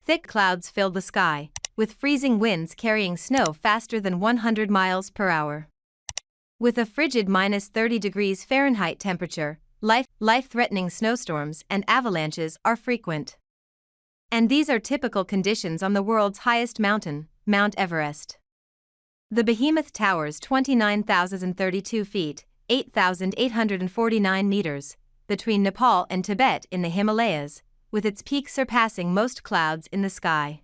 Thick clouds filled the sky, with freezing winds carrying snow faster than 100 miles per hour. With a frigid -30 degrees Fahrenheit temperature, life-threatening snowstorms and avalanches are frequent. And these are typical conditions on the world's highest mountain, Mount Everest. The behemoth towers 29,032 feet, 8,849 meters, between Nepal and Tibet in the Himalayas, with its peak surpassing most clouds in the sky.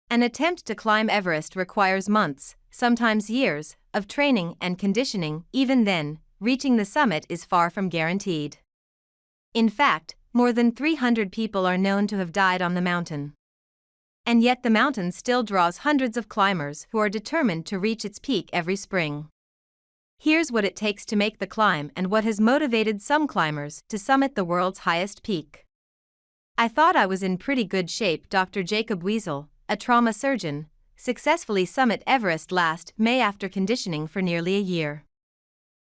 An attempt to climb Everest requires months, sometimes years, of training and conditioning. Even then, reaching the summit is far from guaranteed. In fact, more than 300 people are known to have died on the mountain. And yet the mountain still draws hundreds of climbers who are determined to reach its peak every spring. Here's what it takes to make the climb and what has motivated some climbers to summit the world's highest peak. I thought I was in pretty good shape. Dr. Jacob Wiesel, a trauma surgeon, successfully summited Everest last May after conditioning for nearly a year.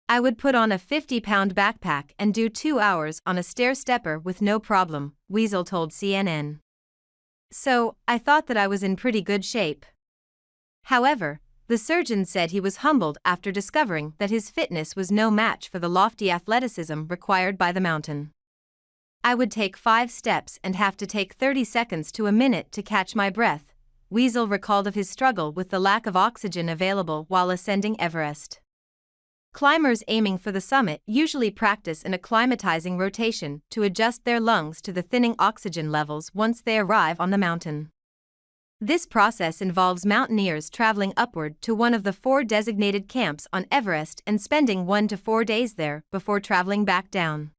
I would put on a 50-pound backpack and do 2 hours on a stair-stepper with no problem, Wiesel told CNN. So, I thought that I was in pretty good shape. However, the surgeon said he was humbled after discovering that his fitness was no match for the lofty athleticism required by the mountain. I would take 5 steps and have to take 30 seconds to a minute to catch my breath, Wiesel recalled of his struggle with the lack of oxygen available while ascending Everest. Climbers aiming for the summit usually practice an acclimatizing rotation to adjust their lungs to the thinning oxygen levels once they arrive on the mountain. This process involves mountaineers traveling upward to one of the 4 designated camps on Everest and spending 1 to 4 days there before traveling back down.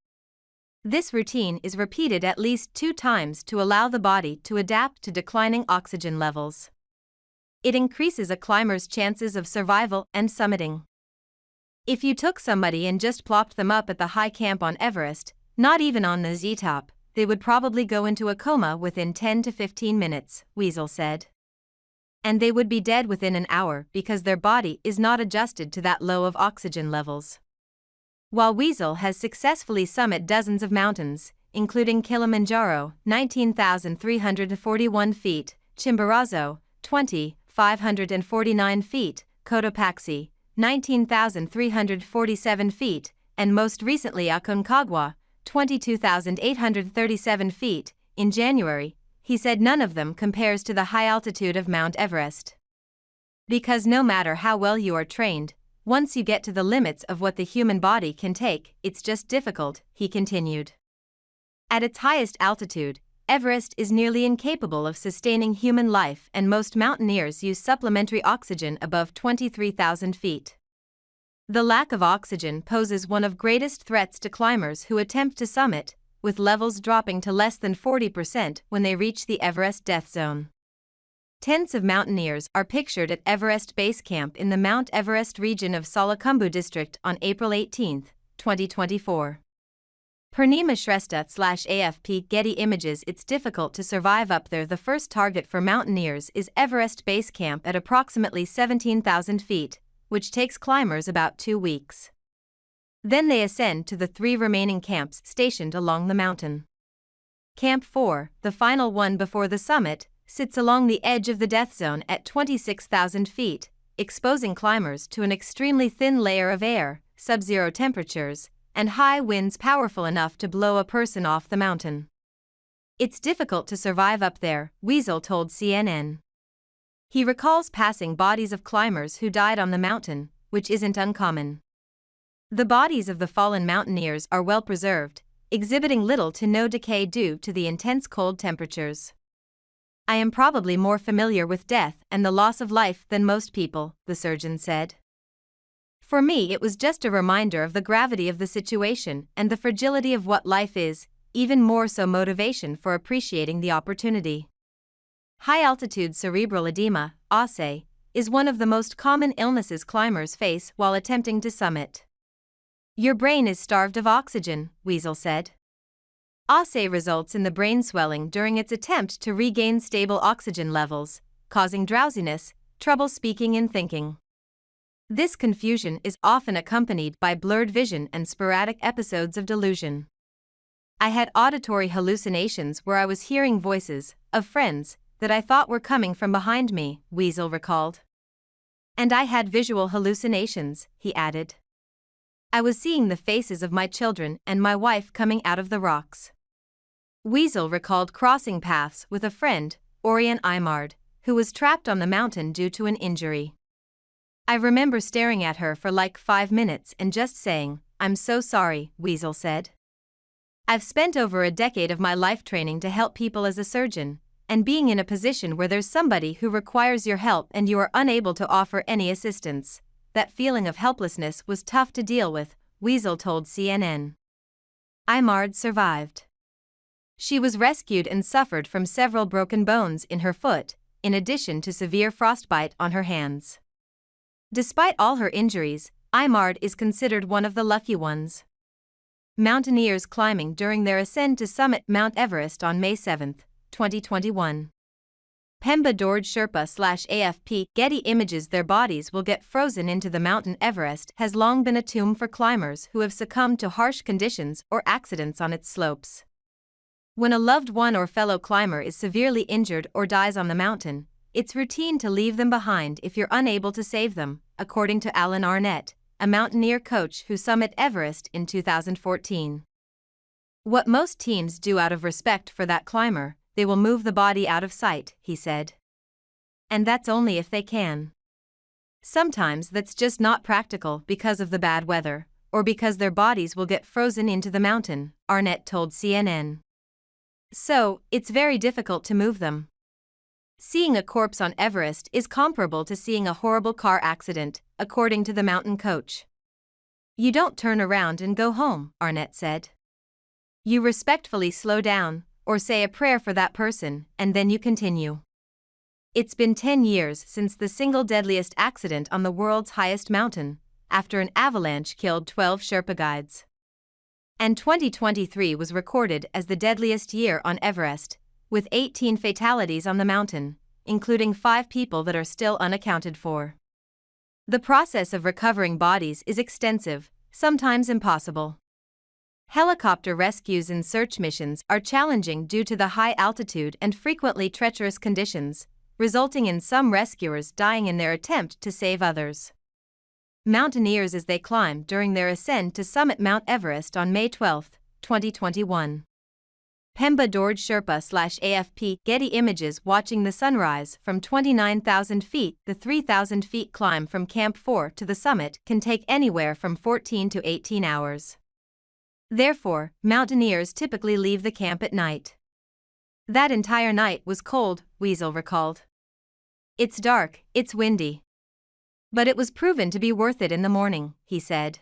This routine is repeated at least 2 times to allow the body to adapt to declining oxygen levels. It increases a climber's chances of survival and summiting. If you took somebody and just plopped them up at the high camp on Everest, not even on the Z-top, they would probably go into a coma within 10 to 15 minutes, Wiesel said. And they would be dead within an hour because their body is not adjusted to that low of oxygen levels. While Wiesel has successfully summited dozens of mountains, including Kilimanjaro, 19,341 feet, Chimborazo, 20,549 feet, Cotopaxi, 19,347 feet, and most recently Aconcagua, 22,837 feet, in January, he said none of them compares to the high altitude of Mount Everest. Because no matter how well you are trained, once you get to the limits of what the human body can take, it's just difficult, he continued. At its highest altitude, Everest is nearly incapable of sustaining human life, and most mountaineers use supplementary oxygen above 23,000 feet. The lack of oxygen poses one of the greatest threats to climbers who attempt to summit, with levels dropping to less than 40% when they reach the Everest death zone. Tens of mountaineers are pictured at Everest Base Camp in the Mount Everest region of Salakumbu district on April 18, 2024. Purnima Shrestha/AFP Getty Images. It's difficult to survive up there. The first target for mountaineers is Everest Base Camp at approximately 17,000 feet, which takes climbers about 2 weeks. Then they ascend to the 3 remaining camps stationed along the mountain. Camp 4, the final one before the summit, sits along the edge of the death zone at 26,000 feet, exposing climbers to an extremely thin layer of air, sub-zero temperatures, and high winds powerful enough to blow a person off the mountain. It's difficult to survive up there, Wiesel told CNN. He recalls passing bodies of climbers who died on the mountain, which isn't uncommon. The bodies of the fallen mountaineers are well preserved, exhibiting little to no decay due to the intense cold temperatures. I am probably more familiar with death and the loss of life than most people, the surgeon said. For me, it was just a reminder of the gravity of the situation and the fragility of what life is, even more so motivation for appreciating the opportunity. High-altitude cerebral edema, ASE, is one of the most common illnesses climbers face while attempting to summit. Your brain is starved of oxygen, Wiesel said. ASE results in the brain swelling during its attempt to regain stable oxygen levels, causing drowsiness, trouble speaking and thinking. This confusion is often accompanied by blurred vision and sporadic episodes of delusion. I had auditory hallucinations where I was hearing voices of friends that I thought were coming from behind me, Weasel recalled. And I had visual hallucinations, he added. I was seeing the faces of my children and my wife coming out of the rocks. Weasel recalled crossing paths with a friend, Orion Imard, who was trapped on the mountain due to an injury. I remember staring at her for like 5 minutes and just saying, "I'm so sorry," Weasel said. I've spent over a decade of my life training to help people as a surgeon, and being in a position where there's somebody who requires your help and you are unable to offer any assistance. That feeling of helplessness was tough to deal with, Weasel told CNN. Imard survived. She was rescued and suffered from several broken bones in her foot, in addition to severe frostbite on her hands. Despite all her injuries, Imard is considered one of the lucky ones. Mountaineers climbing during their ascent to summit Mount Everest on May 7, 2021. Pemba Dorje Sherpa/AFP Getty Images. Their bodies will get frozen into the Mount Everest has long been a tomb for climbers who have succumbed to harsh conditions or accidents on its slopes. When a loved one or fellow climber is severely injured or dies on the mountain, it's routine to leave them behind if you're unable to save them, according to Alan Arnett, a mountaineer coach who summited Everest in 2014. What most teams do out of respect for that climber, they will move the body out of sight, he said. And that's only if they can. Sometimes that's just not practical because of the bad weather, or because their bodies will get frozen into the mountain, Arnett told CNN. So, it's very difficult to move them. Seeing a corpse on Everest is comparable to seeing a horrible car accident, according to the mountain coach. You don't turn around and go home, Arnett said. You respectfully slow down, or say a prayer for that person, and then you continue. It's been 10 years since the single deadliest accident on the world's highest mountain, after an avalanche killed 12 Sherpa guides. And 2023 was recorded as the deadliest year on Everest, with 18 fatalities on the mountain, including 5 people that are still unaccounted for. The process of recovering bodies is extensive, sometimes impossible. Helicopter rescues and search missions are challenging due to the high altitude and frequently treacherous conditions, resulting in some rescuers dying in their attempt to save others. Mountaineers as they climb during their ascent to summit Mount Everest on May 12, 2021. Pemba Dorje Sherpa/AFP Getty Images. Watching the sunrise from 29,000 feet. The 3,000 feet climb from Camp 4 to the summit can take anywhere from 14 to 18 hours. Therefore, mountaineers typically leave the camp at night. That entire night was cold, Weasel recalled. It's dark, it's windy. But it was proven to be worth it in the morning, he said.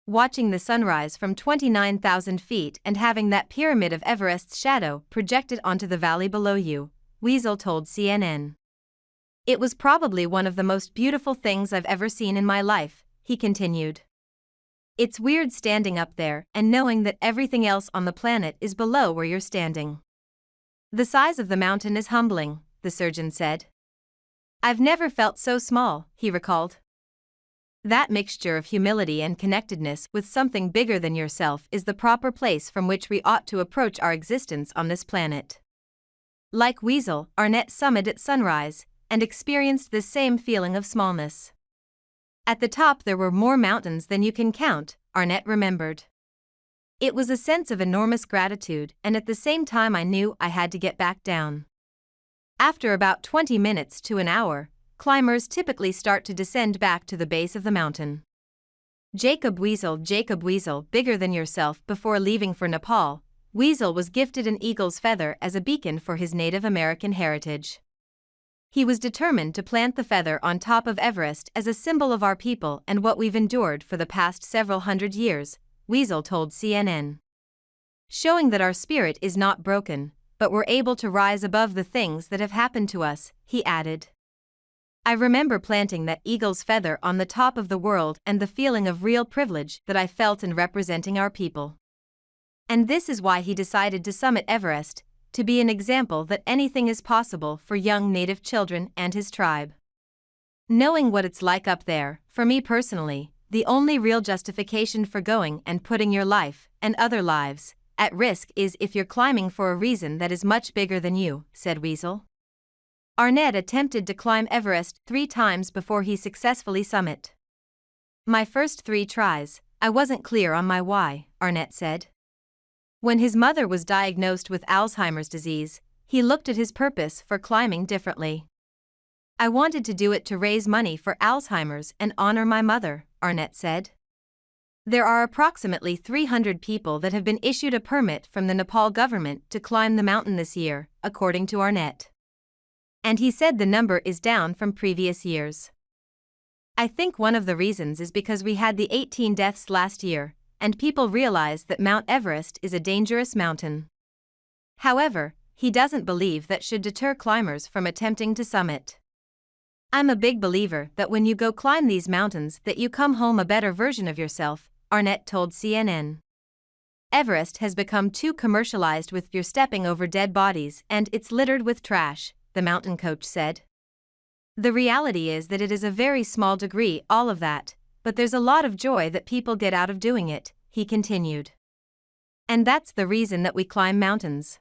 Watching the sunrise from 29,000 feet and having that pyramid of Everest's shadow projected onto the valley below you, Weasel told CNN. It was probably one of the most beautiful things I've ever seen in my life, he continued. It's weird standing up there and knowing that everything else on the planet is below where you're standing. The size of the mountain is humbling, the surgeon said. I've never felt so small, he recalled. That mixture of humility and connectedness with something bigger than yourself is the proper place from which we ought to approach our existence on this planet. Like Weasel, Arnett summited at sunrise and experienced this same feeling of smallness. At the top there were more mountains than you can count, Arnett remembered. It was a sense of enormous gratitude, and at the same time I knew I had to get back down. After about 20 minutes to an hour, climbers typically start to descend back to the base of the mountain. Jacob Weasel, bigger than yourself. Before leaving for Nepal, Weasel was gifted an eagle's feather as a beacon for his Native American heritage. He was determined to plant the feather on top of Everest as a symbol of our people and what we've endured for the past several hundred years, Weasel told CNN. Showing that our spirit is not broken, but we're able to rise above the things that have happened to us, he added. I remember planting that eagle's feather on the top of the world and the feeling of real privilege that I felt in representing our people. And this is why he decided to summit Everest, to be an example that anything is possible for young Native children and his tribe. Knowing what it's like up there, for me personally, the only real justification for going and putting your life, and other lives, at risk is if you're climbing for a reason that is much bigger than you, said Weasel. Arnett attempted to climb Everest 3 times before he successfully summited. My first 3 tries, I wasn't clear on my why, Arnett said. When his mother was diagnosed with Alzheimer's disease, he looked at his purpose for climbing differently. I wanted to do it to raise money for Alzheimer's and honor my mother, Arnett said. There are approximately 300 people that have been issued a permit from the Nepal government to climb the mountain this year, according to Arnett. And he said the number is down from previous years. I think one of the reasons is because we had the 18 deaths last year, and people realize that Mount Everest is a dangerous mountain. However, he doesn't believe that should deter climbers from attempting to summit. I'm a big believer that when you go climb these mountains that you come home a better version of yourself, Arnett told CNN. Everest has become too commercialized with you're stepping over dead bodies and it's littered with trash, the mountain coach said. The reality is that it is a very small degree all of that, but there's a lot of joy that people get out of doing it, he continued. And that's the reason that we climb mountains.